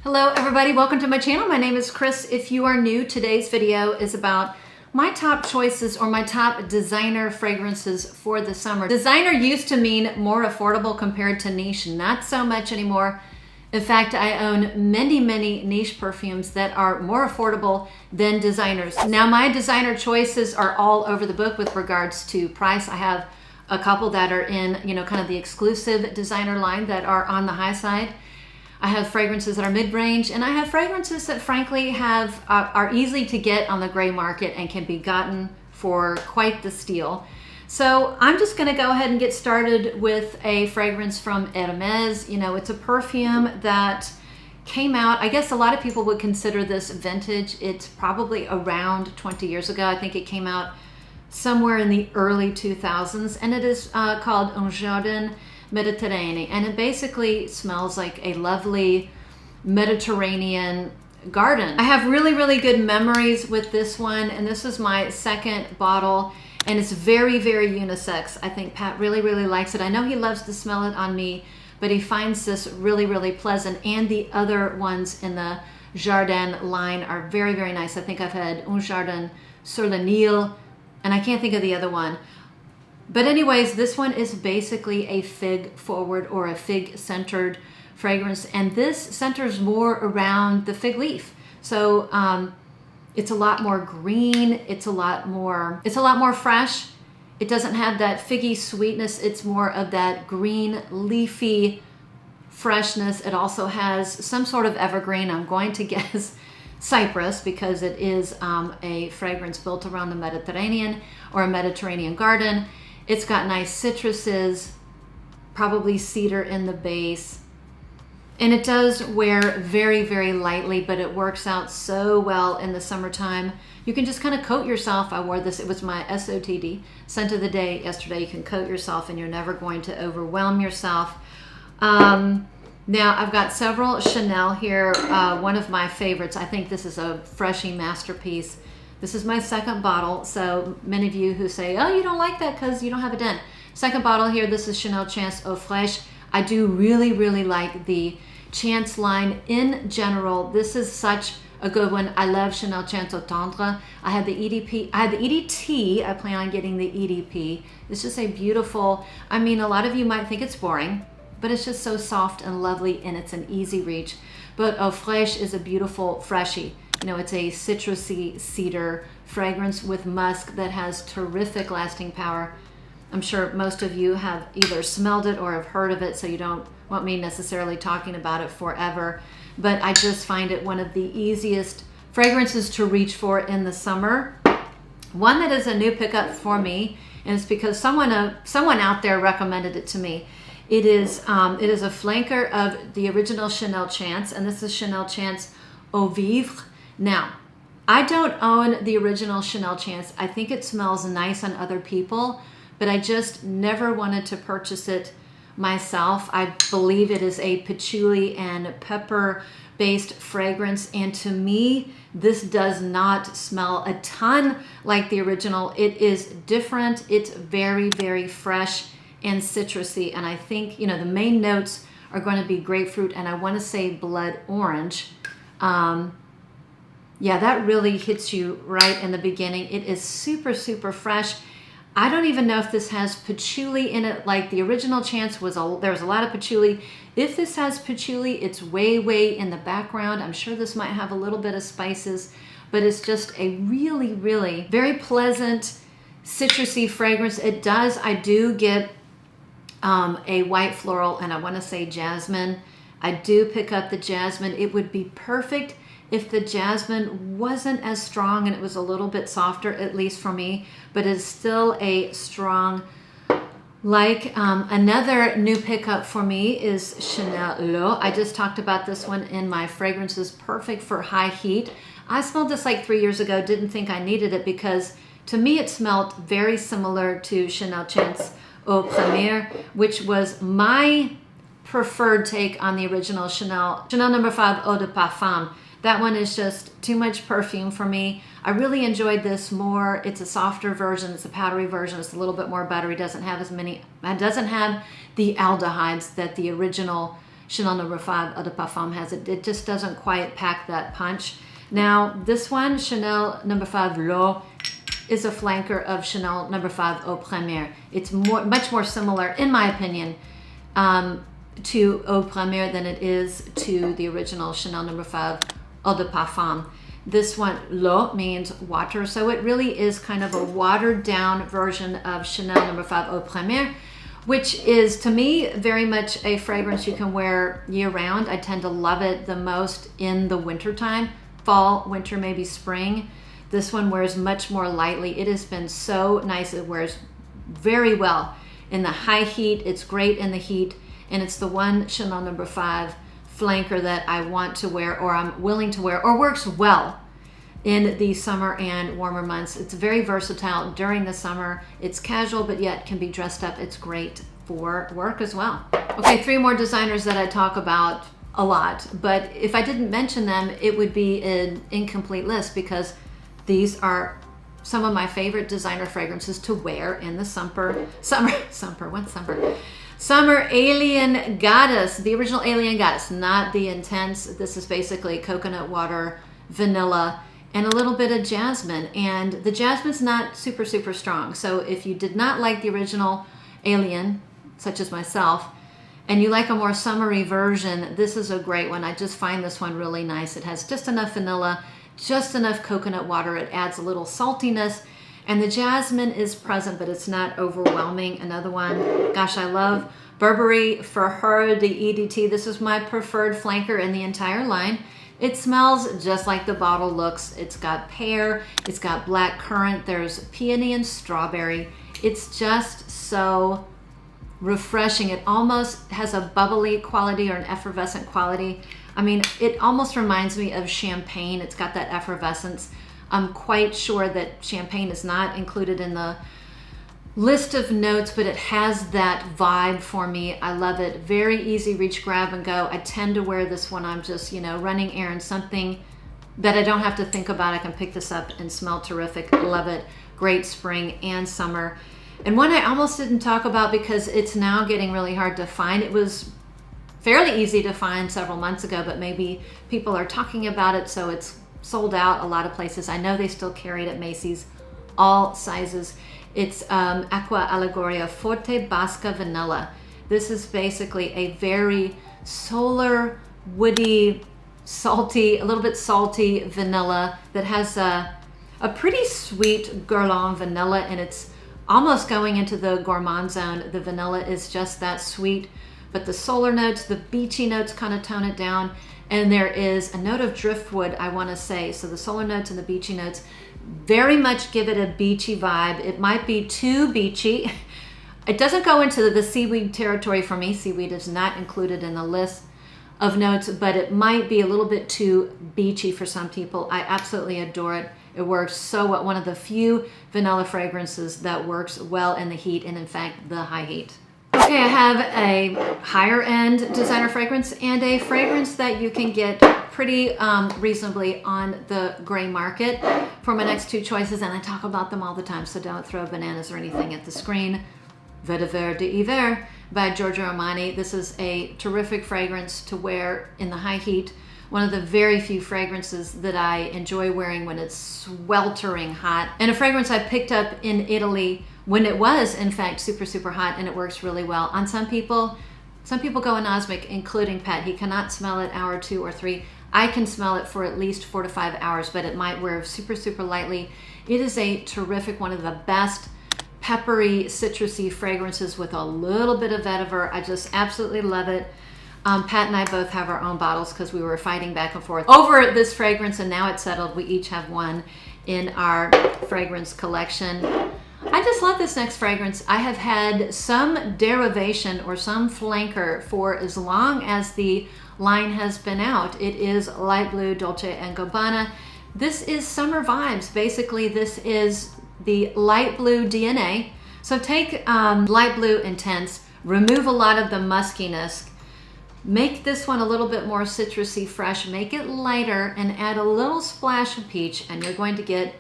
Hello everybody, welcome to my channel. My name is Chris. If you are new, today's video is about my top choices or my top designer fragrances for the summer. Designer used to mean more affordable compared to niche, not so much anymore. In fact, I own many niche perfumes that are more affordable than designers. Now my designer choices are all over the book with regards to price. I have a couple that are in, kind of the exclusive designer line that are on the high side. I have fragrances that are mid-range, and I have fragrances that frankly are easy to get on the gray market and can be gotten for quite the steal. So I'm just gonna go ahead and get started with a fragrance from Hermes. It's a perfume that came out, I guess a lot of people would consider this vintage. It's probably around 20 years ago. I think it came out somewhere in the early 2000s, and it is called Jardin Méditerranée, and it basically smells like a lovely Mediterranean garden. I have really good memories with this one, and this is my second bottle, and it's very unisex. I think Pat really likes it. I know he loves to smell it on me, but he finds this really pleasant, and the other ones in the Jardin line are very nice. I think I've had Un Jardin sur le Nil, and I can't think of the other one. But anyways, this one is basically a fig forward or a fig centered fragrance, and this centers more around the fig leaf. So it's a lot more green. It's a lot more fresh. It doesn't have that figgy sweetness. It's more of that green leafy freshness. It also has some sort of evergreen. I'm going to guess cypress, because it is a fragrance built around the Mediterranean or a Mediterranean garden. It's got nice citruses, probably cedar in the base. And it does wear very lightly, but it works out so well in the summertime. You can just kind of coat yourself. I wore this, it was my SOTD, scent of the day yesterday. You can coat yourself and you're never going to overwhelm yourself. Now I've got several Chanel here. One of my favorites, I think this is a freshy masterpiece. This is my second bottle, so many of you who say, oh, you don't like that because you don't have a dent. Second bottle here, this is Chanel Change Eau Fraiche. I do really like the Chance line in general. This is such a good one. I love Chanel Chance Eau Tendre. I had the EDP, I had the EDT. I plan on getting the EDP. It's just a beautiful, a lot of you might think it's boring, but it's just so soft and lovely, and it's an easy reach. But Eau Fraiche is a beautiful freshie. It's a citrusy cedar fragrance with musk that has terrific lasting power. I'm sure most of you have either smelled it or have heard of it, so you don't want me necessarily talking about it forever. But I just find it one of the easiest fragrances to reach for in the summer. One that is a new pickup for me, and it's because someone out there recommended it to me. It is a flanker of the original Chanel Chance, and this is Chanel Chance Eau Vivre. Now, I don't own the original Chanel Chance. I think it smells nice on other people, but I just never wanted to purchase it myself. I believe it is a patchouli and pepper based fragrance, and to me, this does not smell a ton like the original. It is different. It's very fresh and citrusy, and I think, the main notes are going to be grapefruit, and I want to say blood orange. Yeah, that really hits you right in the beginning. It is super fresh. I don't even know if this has patchouli in it like the original Chance was. There was a lot of patchouli. If this has patchouli, it's way in the background. I'm sure this might have a little bit of spices, but it's just a really very pleasant citrusy fragrance. I do get a white floral, and I want to say jasmine. I do pick up the jasmine. It would be perfect if the jasmine wasn't as strong and it was a little bit softer, at least for me, but it's still a strong like. Another new pickup for me is Chanel L'Eau. I just talked about this one in my fragrances, perfect for high heat. I smelled this like 3 years ago, didn't think I needed it because to me it smelled very similar to Chanel Chance Eau Première, which was my preferred take on the original Chanel No. 5 Eau de Parfum. That one is just too much perfume for me. I really enjoyed this more. It's a softer version. It's a powdery version. It's a little bit more buttery. Doesn't have the aldehydes that the original Chanel No. 5 Eau de Parfum has. It just doesn't quite pack that punch. Now, this one, Chanel No. 5 L'Eau, is a flanker of Chanel No. 5 Eau Première. It's much more similar, in my opinion, to Eau Première than it is to the original Chanel No. 5 Eau de Parfum. This one, L'Eau, means water, so it really is kind of a watered down version of Chanel No. 5 Eau Première, which is, to me, very much a fragrance you can wear year round. I tend to love it the most in the winter time, fall, winter, maybe spring. This one wears much more lightly. It has been so nice. It wears very well in the high heat. It's great in the heat, and it's the one Chanel No. 5 flanker that I want to wear, or I'm willing to wear, or works well in the summer and warmer months. It's very versatile during the summer. It's casual, but yet can be dressed up. It's great for work as well. Okay, 3 more designers that I talk about a lot, but if I didn't mention them, it would be an incomplete list, because these are some of my favorite designer fragrances to wear in the Summer Alien Goddess, the original Alien Goddess, not the intense. This is basically coconut water, vanilla, and a little bit of jasmine. And the jasmine's not super, super strong. So if you did not like the original Alien, such as myself, and you like a more summery version, this is a great one. I just find this one really nice. It has just enough vanilla, just enough coconut water. It adds a little saltiness. And the jasmine is present, but it's not overwhelming. Another one, gosh, I love Burberry Her EDT. This is my preferred flanker in the entire line. It smells just like the bottle looks. It's got pear, it's got black currant, there's peony and strawberry. It's just so refreshing. It almost has a bubbly quality or an effervescent quality. I mean, it almost reminds me of champagne. It's got that effervescence. I'm quite sure that champagne is not included in the list of notes, but it has that vibe for me. I love it. Very easy reach, grab, and go. I tend to wear this when I'm just, running errands, something that I don't have to think about. I can pick this up and smell terrific. Love it. Great spring and summer. And one I almost didn't talk about because it's now getting really hard to find. It was fairly easy to find several months ago, but maybe people are talking about it, so it's sold out a lot of places. I know they still carry it at Macy's, all sizes. It's Aqua Allegoria Forte Bosca Vanilla. This is basically a very solar, woody, salty, a little bit salty vanilla that has a pretty sweet Guerlain vanilla, and it's almost going into the gourmand zone. The vanilla is just that sweet, but the solar notes, the beachy notes kind of tone it down. And there is a note of driftwood, I want to say. So the solar notes and the beachy notes very much give it a beachy vibe. It might be too beachy. It doesn't go into the seaweed territory for me. Seaweed is not included in the list of notes, but it might be a little bit too beachy for some people. I absolutely adore it. It works so well. One of the few vanilla fragrances that works well in the heat, and in fact, the high heat. Okay, I have a higher end designer fragrance and a fragrance that you can get pretty reasonably on the gray market for my next 2 choices, and I talk about them all the time, so don't throw bananas or anything at the screen. Vetiver de Hiver by Giorgio Armani. This is a terrific fragrance to wear in the high heat. One of the very few fragrances that I enjoy wearing when it's sweltering hot. And a fragrance I picked up in Italy when it was, in fact, super, super hot, and it works really well. On some people go anosmic, including Pat. He cannot smell it hour 2 or 3. I can smell it for at least 4 to 5 hours, but it might wear super, super lightly. It is a terrific, one of the best peppery, citrusy fragrances with a little bit of vetiver. I just absolutely love it. Pat and I both have our own bottles because we were fighting back and forth over this fragrance, and now it's settled. We each have one in our fragrance collection. I just love this next fragrance. I have had some derivation or some flanker for as long as the line has been out. It is Light Blue Dolce & Gabbana. This is summer vibes. Basically, this is the light blue DNA. So take light blue intense, remove a lot of the muskiness, make this one a little bit more citrusy, fresh, make it lighter, and add a little splash of peach, and you're going to get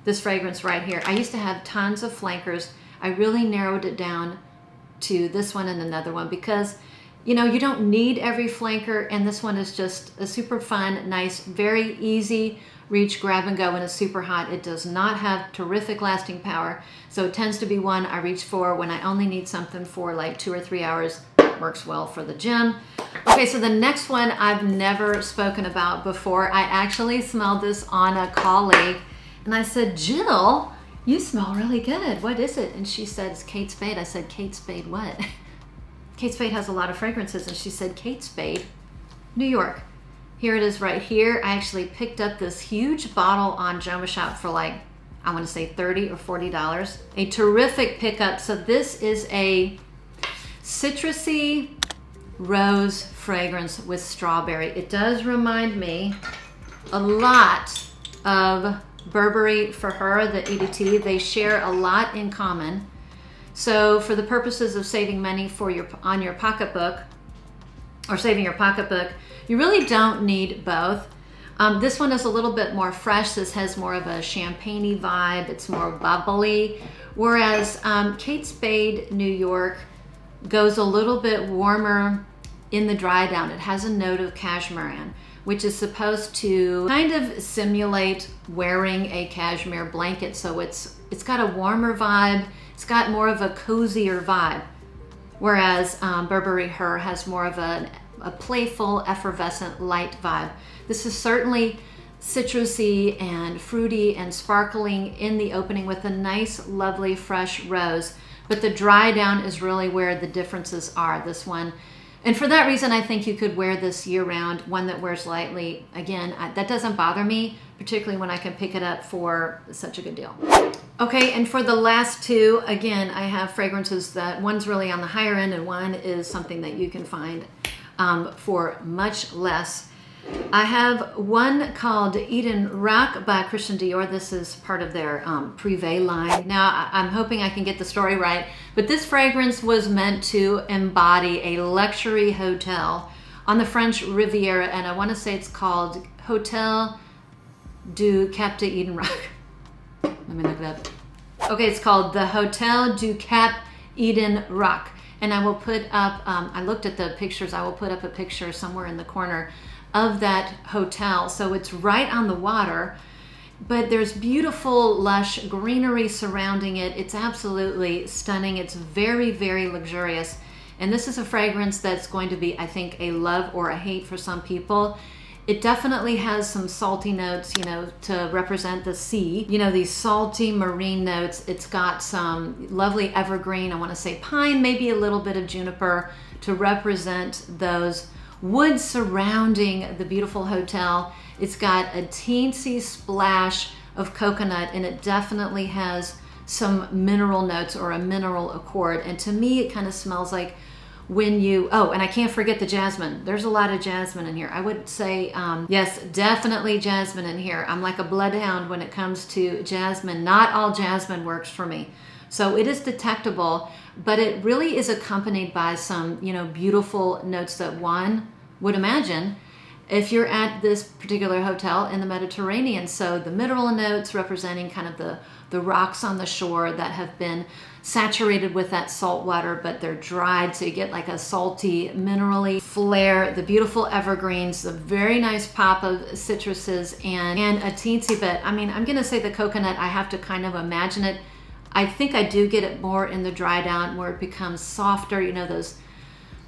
this fragrance right here. I used to have tons of flankers. I really narrowed it down to this one and another one because You know, you don't need every flanker, and this one is just a super fun, nice, very easy reach, grab and go when it's super hot. It does not have terrific lasting power, so it tends to be one I reach for when I only need something for like 2 or 3 hours. Works well for the gym. Okay, so the next one I've never spoken about before. I actually smelled this on a colleague, and I said, Jill, you smell really good. What is it? And she said, it's Kate Spade. I said, Kate Spade what? Kate Spade has a lot of fragrances, and she said, Kate Spade, New York. Here it is right here. I actually picked up this huge bottle on Joma Shop for like, I want to say $30 or $40. A terrific pickup. So this is a citrusy rose fragrance with strawberry. It does remind me a lot of Burberry Her, the EDT. They share a lot in common. So for the purposes of saving money for on your pocketbook, or saving your pocketbook, you really don't need both. This one is a little bit more fresh. This has more of a champagne-y vibe. It's more bubbly. Whereas Kate Spade New York goes a little bit warmer in the dry down. It has a note of cashmere, which is supposed to kind of simulate wearing a cashmere blanket. So it's got a warmer vibe. It's got more of a cozier vibe. Whereas Burberry Her has more of a playful, effervescent, light vibe. This is certainly citrusy and fruity and sparkling in the opening with a nice, lovely, fresh rose. But the dry down is really where the differences are, this one. And for that reason, I think you could wear this year round, one that wears lightly. Again, that doesn't bother me, particularly when I can pick it up for such a good deal. Okay, and for the last two, again, I have fragrances that one's really on the higher end and one is something that you can find for much less. I have one called Eden Rock by Christian Dior. This is part of their Privé line. Now, I'm hoping I can get the story right, but this fragrance was meant to embody a luxury hotel on the French Riviera, and I want to say it's called Hotel du Cap de Eden Rock. Let me look it up. Okay, it's called the Hotel du Cap Eden Rock. And I will put up, I looked at the pictures, I will put up a picture somewhere in the corner of that hotel. So it's right on the water, but there's beautiful, lush greenery surrounding it. It's absolutely stunning. It's very, very luxurious. And this is a fragrance that's going to be, I think, a love or a hate for some people. It definitely has some salty notes, you know, to represent the sea. You know, these salty marine notes. It's got some lovely evergreen, I want to say pine, maybe a little bit of juniper to represent those woods surrounding the beautiful hotel. It's got a teensy splash of coconut, and it definitely has some mineral notes or a mineral accord. And to me, it kind of smells like when you, oh, and I can't forget the jasmine. There's a lot of jasmine in here. I would say, yes, definitely jasmine in here. I'm like a bloodhound when it comes to jasmine. Not all jasmine works for me. So it is detectable, but it really is accompanied by some, you know, beautiful notes that one would imagine if you're at this particular hotel in the Mediterranean. So the mineral notes representing kind of the rocks on the shore that have been saturated with that salt water, but they're dried, so you get like a salty, minerally flair, the beautiful evergreens, the very nice pop of citruses, and a teensy bit. I mean, I'm gonna say the coconut, I have to kind of imagine it. I think I do get it more in the dry down where it becomes softer, you know, those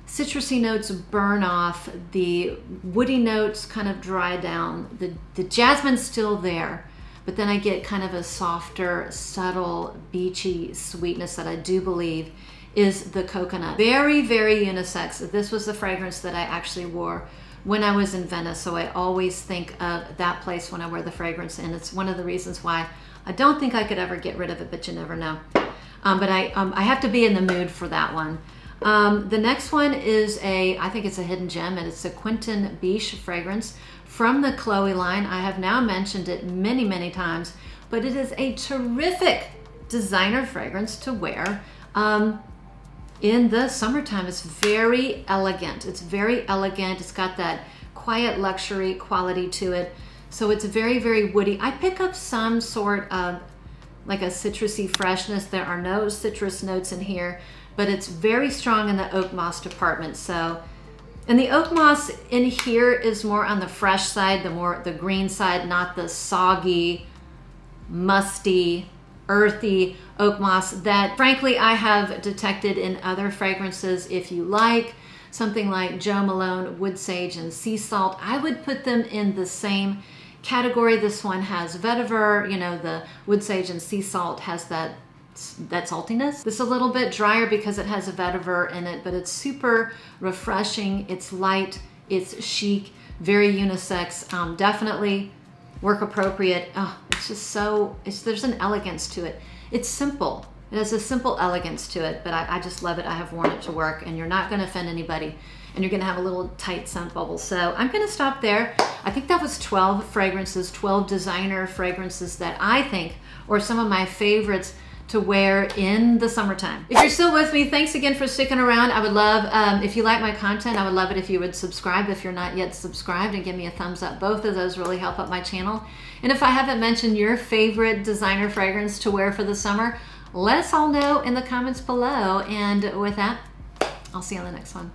citrusy notes burn off, the woody notes kind of dry down, the jasmine's still there, but then I get kind of a softer, subtle, beachy sweetness that I do believe is the coconut. Very, very unisex. This was the fragrance that I actually wore when I was in Venice, so I always think of that place when I wear the fragrance, and it's one of the reasons why I don't think I could ever get rid of it, but you never know. But I have to be in the mood for that one. The next one is I think it's a hidden gem, and it's a Quentin Biche fragrance from the Chloe line. I have now mentioned it many, many times, but it is a terrific designer fragrance to wear in the summertime. It's very elegant. It's very elegant. It's got that quiet luxury quality to it. So it's very, very woody. I pick up some sort of like a citrusy freshness. There are no citrus notes in here, but it's very strong in the oak moss department. So, and the oak moss in here is more on the fresh side, the green side, not the soggy, musty, earthy oak moss that frankly I have detected in other fragrances. If you like something like Jo Malone, wood sage, and sea salt, I would put them in the same category. This one has vetiver, you know, the wood sage and sea salt has that saltiness. This is a little bit drier because it has a vetiver in it, but it's super refreshing. It's light, it's chic, very unisex, definitely work appropriate. Oh, it's just so, there's an elegance to it. It's simple. It has a simple elegance to it, but I just love it. I have worn it to work, and you're not going to offend anybody, and you're going to have a little tight scent bubble. So I'm going to stop there. I think that was 12 fragrances, 12 designer fragrances that I think are some of my favorites to wear in the summertime. If you're still with me, thanks again for sticking around. I would love, if you like my content, I would love it if you would subscribe if you're not yet subscribed, and give me a thumbs up. Both of those really help out my channel. And if I haven't mentioned your favorite designer fragrance to wear for the summer, let us all know in the comments below. And with that, I'll see you on the next one.